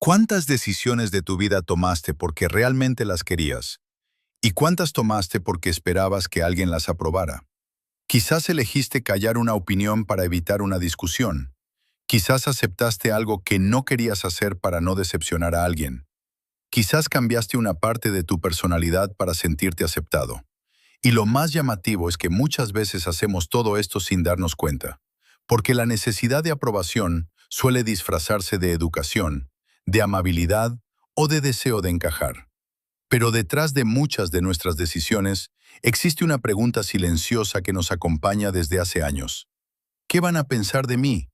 ¿Cuántas decisiones de tu vida tomaste porque realmente las querías? ¿Y cuántas tomaste porque esperabas que alguien las aprobara? Quizás elegiste callar una opinión para evitar una discusión. Quizás aceptaste algo que no querías hacer para no decepcionar a alguien. Quizás cambiaste una parte de tu personalidad para sentirte aceptado. Y lo más llamativo es que muchas veces hacemos todo esto sin darnos cuenta, porque la necesidad de aprobación suele disfrazarse de educación, de amabilidad o de deseo de encajar. Pero detrás de muchas de nuestras decisiones existe una pregunta silenciosa que nos acompaña desde hace años. ¿Qué van a pensar de mí?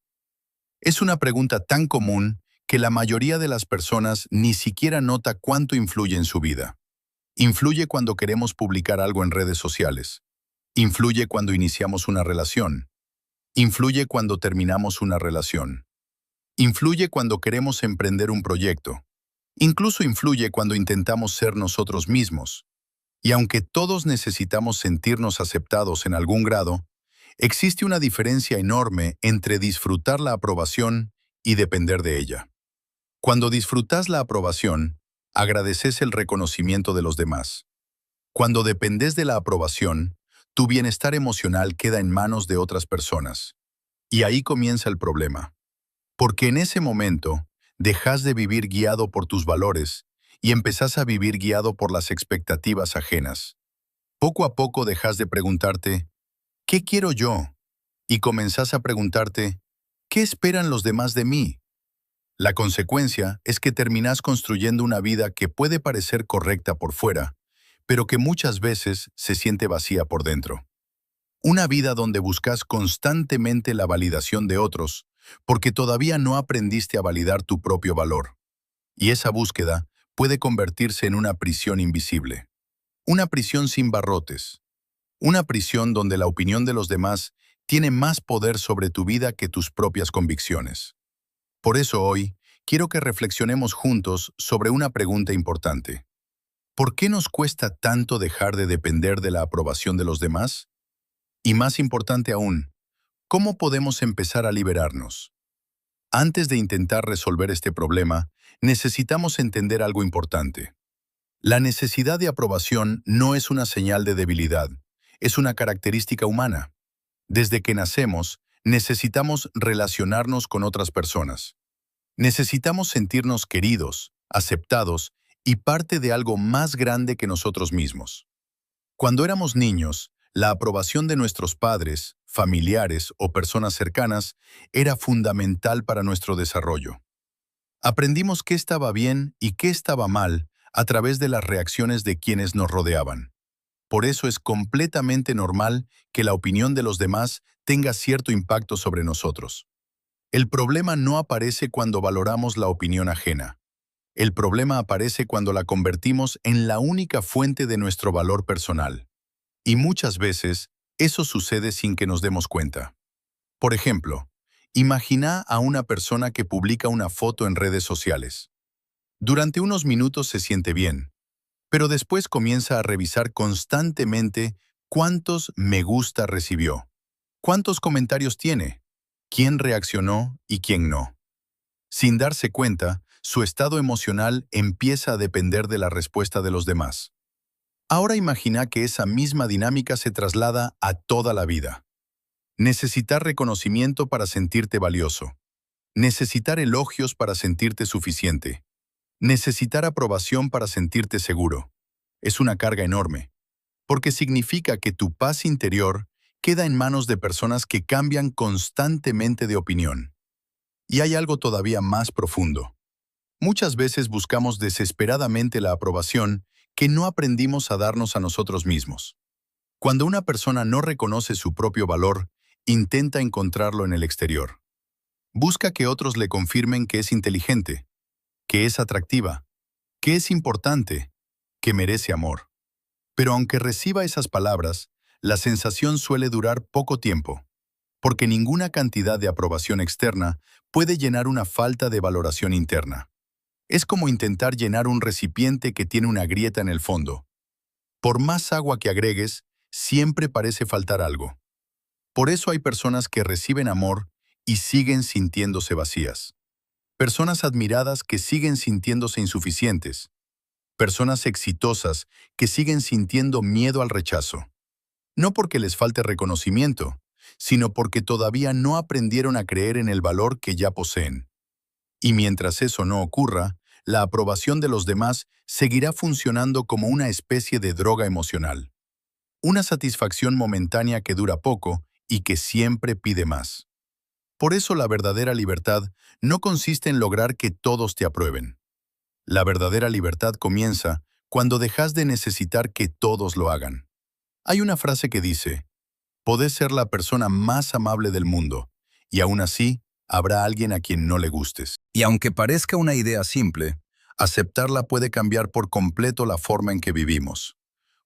Es una pregunta tan común que la mayoría de las personas ni siquiera nota cuánto influye en su vida. Influye cuando queremos publicar algo en redes sociales. Influye cuando iniciamos una relación. Influye cuando terminamos una relación. Influye cuando queremos emprender un proyecto. Incluso influye cuando intentamos ser nosotros mismos. Y aunque todos necesitamos sentirnos aceptados en algún grado, existe una diferencia enorme entre disfrutar la aprobación y depender de ella. Cuando disfrutas la aprobación, agradeces el reconocimiento de los demás. Cuando dependes de la aprobación, tu bienestar emocional queda en manos de otras personas. Y ahí comienza el problema. Porque en ese momento, dejas de vivir guiado por tus valores y empezás a vivir guiado por las expectativas ajenas. Poco a poco dejas de preguntarte, ¿qué quiero yo? Y comenzás a preguntarte, ¿qué esperan los demás de mí? La consecuencia es que terminás construyendo una vida que puede parecer correcta por fuera, pero que muchas veces se siente vacía por dentro. Una vida donde buscas constantemente la validación de otros, porque todavía no aprendiste a validar tu propio valor. Y esa búsqueda puede convertirse en una prisión invisible. Una prisión sin barrotes. Una prisión donde la opinión de los demás tiene más poder sobre tu vida que tus propias convicciones. Por eso hoy, quiero que reflexionemos juntos sobre una pregunta importante. ¿Por qué nos cuesta tanto dejar de depender de la aprobación de los demás? Y más importante aún, ¿cómo podemos empezar a liberarnos? Antes de intentar resolver este problema, necesitamos entender algo importante. La necesidad de aprobación no es una señal de debilidad, es una característica humana. Desde que nacemos, necesitamos relacionarnos con otras personas. Necesitamos sentirnos queridos, aceptados y parte de algo más grande que nosotros mismos. Cuando éramos niños, la aprobación de nuestros padres, familiares o personas cercanas era fundamental para nuestro desarrollo. Aprendimos qué estaba bien y qué estaba mal a través de las reacciones de quienes nos rodeaban. Por eso es completamente normal que la opinión de los demás tenga cierto impacto sobre nosotros. El problema no aparece cuando valoramos la opinión ajena. El problema aparece cuando la convertimos en la única fuente de nuestro valor personal. Y muchas veces, eso sucede sin que nos demos cuenta. Por ejemplo, imagina a una persona que publica una foto en redes sociales. Durante unos minutos se siente bien, pero después comienza a revisar constantemente cuántos me gusta recibió, cuántos comentarios tiene, quién reaccionó y quién no. Sin darse cuenta, su estado emocional empieza a depender de la respuesta de los demás. Ahora imagina que esa misma dinámica se traslada a toda la vida. Necesitar reconocimiento para sentirte valioso. Necesitar elogios para sentirte suficiente. Necesitar aprobación para sentirte seguro. Es una carga enorme, porque significa que tu paz interior queda en manos de personas que cambian constantemente de opinión. Y hay algo todavía más profundo. Muchas veces buscamos desesperadamente la aprobación que no aprendimos a darnos a nosotros mismos. Cuando una persona no reconoce su propio valor, intenta encontrarlo en el exterior. Busca que otros le confirmen que es inteligente, que es atractiva, que es importante, que merece amor. Pero aunque reciba esas palabras, la sensación suele durar poco tiempo, porque ninguna cantidad de aprobación externa puede llenar una falta de valoración interna. Es como intentar llenar un recipiente que tiene una grieta en el fondo. Por más agua que agregues, siempre parece faltar algo. Por eso hay personas que reciben amor y siguen sintiéndose vacías. personas admiradas que siguen sintiéndose insuficientes, personas exitosas que siguen sintiendo miedo al rechazo. No porque les falte reconocimiento, sino porque todavía no aprendieron a creer en el valor que ya poseen. Y mientras eso no ocurra, la aprobación de los demás seguirá funcionando como una especie de droga emocional. Una satisfacción momentánea que dura poco y que siempre pide más. Por eso la verdadera libertad no consiste en lograr que todos te aprueben. La verdadera libertad comienza cuando dejas de necesitar que todos lo hagan. Hay una frase que dice, podés ser la persona más amable del mundo, y aún así habrá alguien a quien no le gustes. Y aunque parezca una idea simple, aceptarla puede cambiar por completo la forma en que vivimos.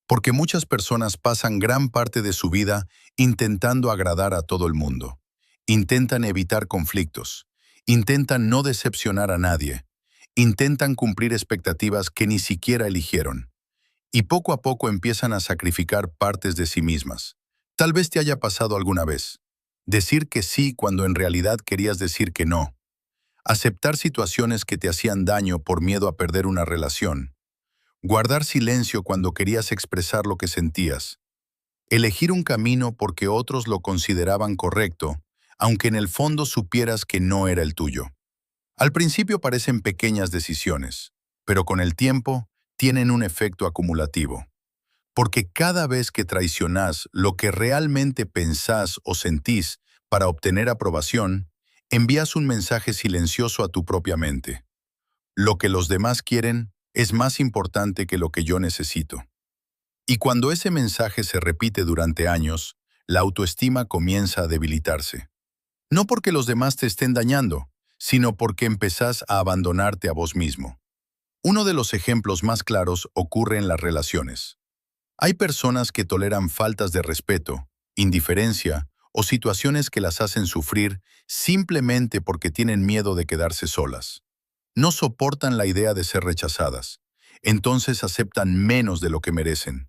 Porque muchas personas pasan gran parte de su vida intentando agradar a todo el mundo. Intentan evitar conflictos. Intentan no decepcionar a nadie. Intentan cumplir expectativas que ni siquiera eligieron. Y poco a poco empiezan a sacrificar partes de sí mismas. Tal vez te haya pasado alguna vez. Decir que sí cuando en realidad querías decir que no. Aceptar situaciones que te hacían daño por miedo a perder una relación. Guardar silencio cuando querías expresar lo que sentías. Elegir un camino porque otros lo consideraban correcto, aunque en el fondo supieras que no era el tuyo. Al principio parecen pequeñas decisiones, pero con el tiempo tienen un efecto acumulativo. Porque cada vez que traicionás lo que realmente pensás o sentís para obtener aprobación, envías un mensaje silencioso a tu propia mente. Lo que los demás quieren es más importante que lo que yo necesito. Y cuando ese mensaje se repite durante años, la autoestima comienza a debilitarse. No porque los demás te estén dañando, sino porque empezás a abandonarte a vos mismo. Uno de los ejemplos más claros ocurre en las relaciones. Hay personas que toleran faltas de respeto, indiferencia o situaciones que las hacen sufrir simplemente porque tienen miedo de quedarse solas. No soportan la idea de ser rechazadas, entonces aceptan menos de lo que merecen.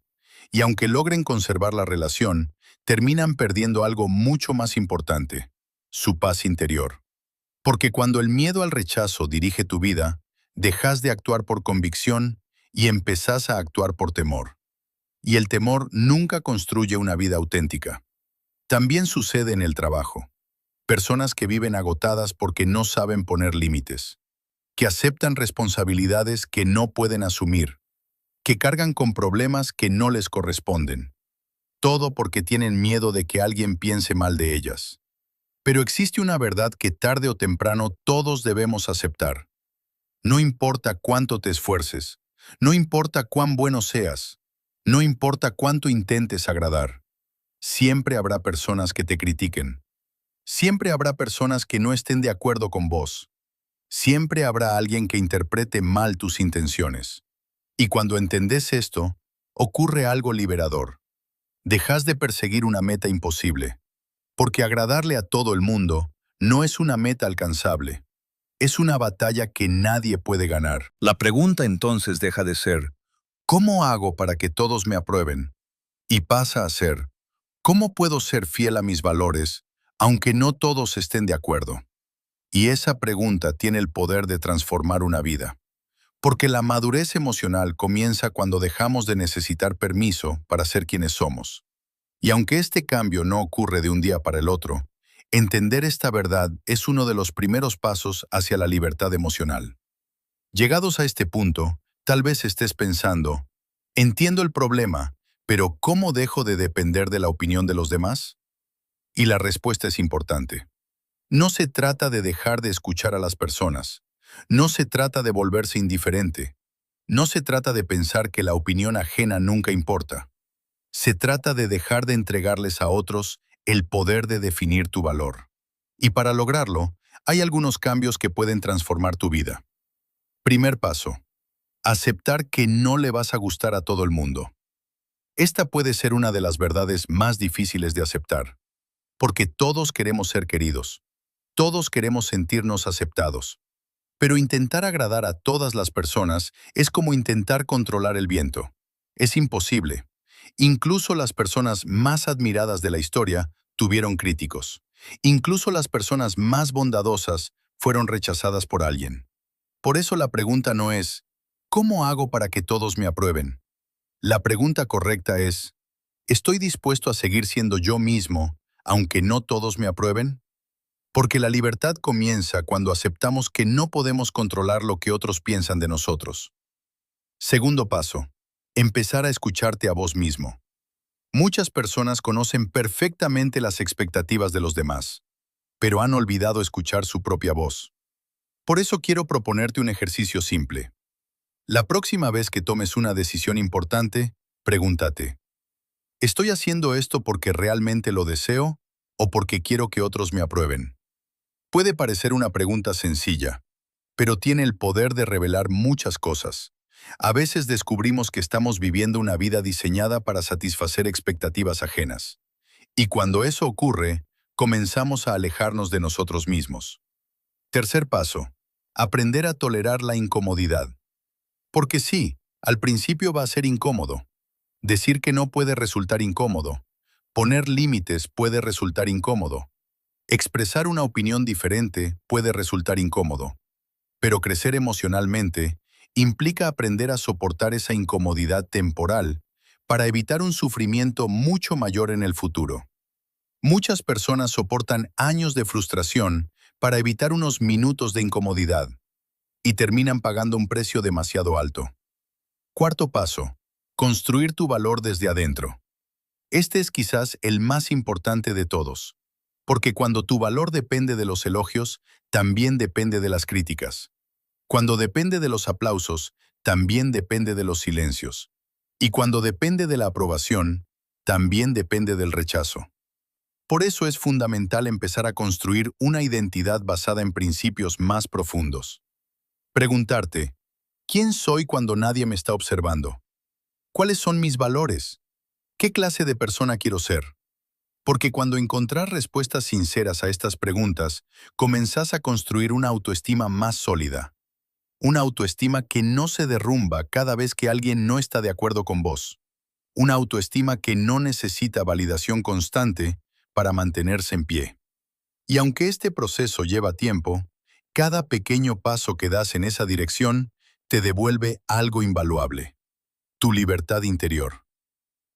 Y aunque logren conservar la relación, terminan perdiendo algo mucho más importante, su paz interior. Porque cuando el miedo al rechazo dirige tu vida, dejas de actuar por convicción y empezás a actuar por temor. Y el temor nunca construye una vida auténtica. También sucede en el trabajo. Personas que viven agotadas porque no saben poner límites, que aceptan responsabilidades que no pueden asumir, que cargan con problemas que no les corresponden. Todo porque tienen miedo de que alguien piense mal de ellas. Pero existe una verdad que tarde o temprano todos debemos aceptar. No importa cuánto te esfuerces, no importa cuán bueno seas, no importa cuánto intentes agradar, siempre habrá personas que te critiquen. Siempre habrá personas que no estén de acuerdo con vos. Siempre habrá alguien que interprete mal tus intenciones. Y cuando entendés esto, ocurre algo liberador. Dejas de perseguir una meta imposible. Porque agradarle a todo el mundo no es una meta alcanzable. Es una batalla que nadie puede ganar. La pregunta entonces deja de ser, ¿cómo hago para que todos me aprueben? Y pasa a ser, ¿cómo puedo ser fiel a mis valores, aunque no todos estén de acuerdo? Y esa pregunta tiene el poder de transformar una vida. Porque la madurez emocional comienza cuando dejamos de necesitar permiso para ser quienes somos. Y aunque este cambio no ocurre de un día para el otro, entender esta verdad es uno de los primeros pasos hacia la libertad emocional. Llegados a este punto, tal vez estés pensando, entiendo el problema, pero ¿cómo dejo de depender de la opinión de los demás? Y la respuesta es importante. No se trata de dejar de escuchar a las personas. No se trata de volverse indiferente. No se trata de pensar que la opinión ajena nunca importa. Se trata de dejar de entregarles a otros el poder de definir tu valor. Y para lograrlo, hay algunos cambios que pueden transformar tu vida. Primer paso. Aceptar que no le vas a gustar a todo el mundo. Esta puede ser una de las verdades más difíciles de aceptar, porque todos queremos ser queridos. Todos queremos sentirnos aceptados. Pero intentar agradar a todas las personas es como intentar controlar el viento. Es imposible. Incluso las personas más admiradas de la historia tuvieron críticos. Incluso las personas más bondadosas fueron rechazadas por alguien. Por eso la pregunta no es, ¿cómo hago para que todos me aprueben? La pregunta correcta es, ¿estoy dispuesto a seguir siendo yo mismo, aunque no todos me aprueben? Porque la libertad comienza cuando aceptamos que no podemos controlar lo que otros piensan de nosotros. Segundo paso, empezar a escucharte a vos mismo. Muchas personas conocen perfectamente las expectativas de los demás, pero han olvidado escuchar su propia voz. Por eso quiero proponerte un ejercicio simple. La próxima vez que tomes una decisión importante, pregúntate, ¿estoy haciendo esto porque realmente lo deseo o porque quiero que otros me aprueben? Puede parecer una pregunta sencilla, pero tiene el poder de revelar muchas cosas. A veces descubrimos que estamos viviendo una vida diseñada para satisfacer expectativas ajenas. Y cuando eso ocurre, comenzamos a alejarnos de nosotros mismos. Tercer paso, aprender a tolerar la incomodidad. Porque sí, al principio va a ser incómodo. Decir que no puede resultar incómodo. Poner límites puede resultar incómodo. Expresar una opinión diferente puede resultar incómodo. Pero crecer emocionalmente implica aprender a soportar esa incomodidad temporal para evitar un sufrimiento mucho mayor en el futuro. Muchas personas soportan años de frustración para evitar unos minutos de incomodidad y terminan pagando un precio demasiado alto. Cuarto paso, construir tu valor desde adentro. Este es quizás el más importante de todos, porque cuando tu valor depende de los elogios, también depende de las críticas. Cuando depende de los aplausos, también depende de los silencios. Y cuando depende de la aprobación, también depende del rechazo. Por eso es fundamental empezar a construir una identidad basada en principios más profundos. Preguntarte, ¿quién soy cuando nadie me está observando? ¿Cuáles son mis valores? ¿Qué clase de persona quiero ser? Porque cuando encontrar respuestas sinceras a estas preguntas, comenzás a construir una autoestima más sólida. Una autoestima que no se derrumba cada vez que alguien no está de acuerdo con vos. Una autoestima que no necesita validación constante para mantenerse en pie. Y aunque este proceso lleva tiempo, cada pequeño paso que das en esa dirección te devuelve algo invaluable. Tu libertad interior.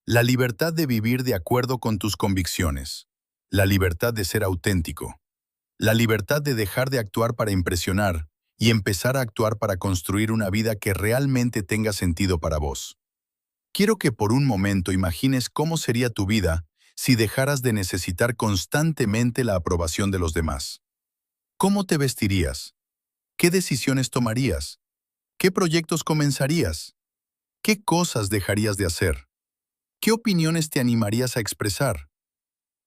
La libertad de vivir de acuerdo con tus convicciones. La libertad de ser auténtico. La libertad de dejar de actuar para impresionar y empezar a actuar para construir una vida que realmente tenga sentido para vos. Quiero que por un momento imagines cómo sería tu vida si dejaras de necesitar constantemente la aprobación de los demás. ¿Cómo te vestirías? ¿Qué decisiones tomarías? ¿Qué proyectos comenzarías? ¿Qué cosas dejarías de hacer? ¿Qué opiniones te animarías a expresar?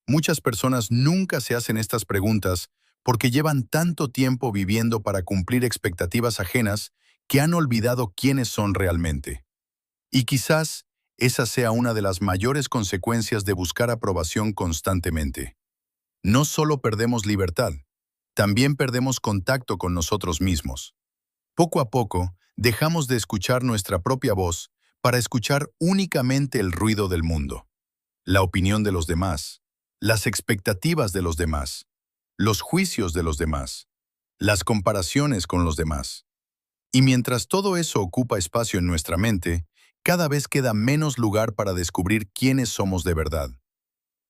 Muchas personas nunca se hacen estas preguntas porque llevan tanto tiempo viviendo para cumplir expectativas ajenas que han olvidado quiénes son realmente. Y quizás esa sea una de las mayores consecuencias de buscar aprobación constantemente. No solo perdemos libertad, también perdemos contacto con nosotros mismos. Poco a poco, dejamos de escuchar nuestra propia voz para escuchar únicamente el ruido del mundo, la opinión de los demás, las expectativas de los demás, los juicios de los demás, las comparaciones con los demás. Y mientras todo eso ocupa espacio en nuestra mente, cada vez queda menos lugar para descubrir quiénes somos de verdad.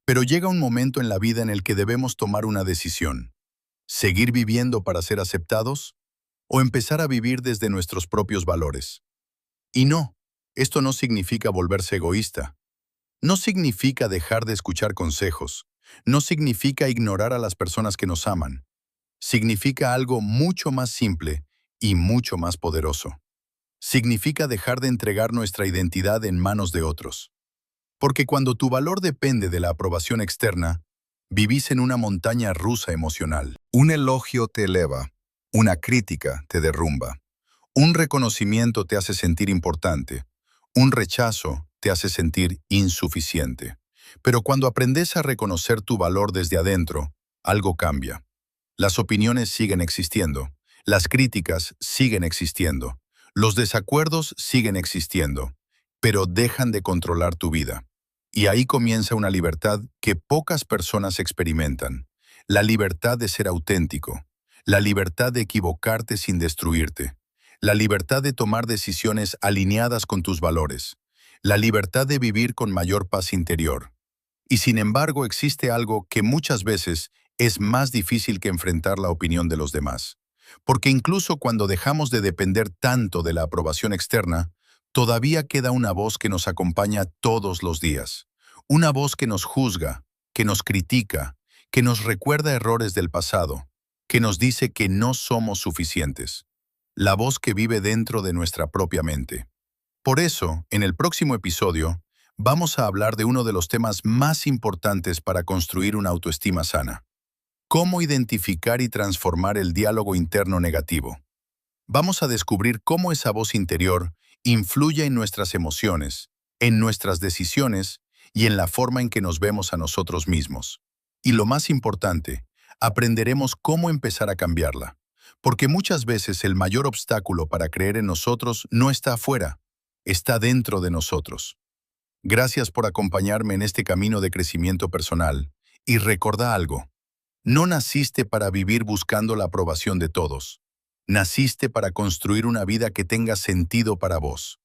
Pero llega un momento en la vida en el que debemos tomar una decisión. ¿Seguir viviendo para ser aceptados? ¿O empezar a vivir desde nuestros propios valores? Y no, esto no significa volverse egoísta. No significa dejar de escuchar consejos. No significa ignorar a las personas que nos aman. Significa algo mucho más simple y mucho más poderoso. Significa dejar de entregar nuestra identidad en manos de otros. Porque cuando tu valor depende de la aprobación externa, vivís en una montaña rusa emocional. Un elogio te eleva, una crítica te derrumba. Un reconocimiento te hace sentir importante, un rechazo te hace sentir insuficiente. Pero cuando aprendes a reconocer tu valor desde adentro, algo cambia. Las opiniones siguen existiendo, las críticas siguen existiendo, los desacuerdos siguen existiendo, pero dejan de controlar tu vida. Y ahí comienza una libertad que pocas personas experimentan, la libertad de ser auténtico, la libertad de equivocarte sin destruirte, la libertad de tomar decisiones alineadas con tus valores, la libertad de vivir con mayor paz interior. Y sin embargo existe algo que muchas veces es más difícil que enfrentar la opinión de los demás. Porque incluso cuando dejamos de depender tanto de la aprobación externa, todavía queda una voz que nos acompaña todos los días. Una voz que nos juzga, que nos critica, que nos recuerda errores del pasado, que nos dice que no somos suficientes. La voz que vive dentro de nuestra propia mente. Por eso, en el próximo episodio, vamos a hablar de uno de los temas más importantes para construir una autoestima sana. Cómo identificar y transformar el diálogo interno negativo. Vamos a descubrir cómo esa voz interior influye en nuestras emociones, en nuestras decisiones y en la forma en que nos vemos a nosotros mismos. Y lo más importante, aprenderemos cómo empezar a cambiarla. Porque muchas veces el mayor obstáculo para creer en nosotros no está afuera, está dentro de nosotros. Gracias por acompañarme en este camino de crecimiento personal. Y recuerda algo, no naciste para vivir buscando la aprobación de todos. Naciste para construir una vida que tenga sentido para vos.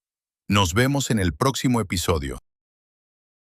Nos vemos en el próximo episodio.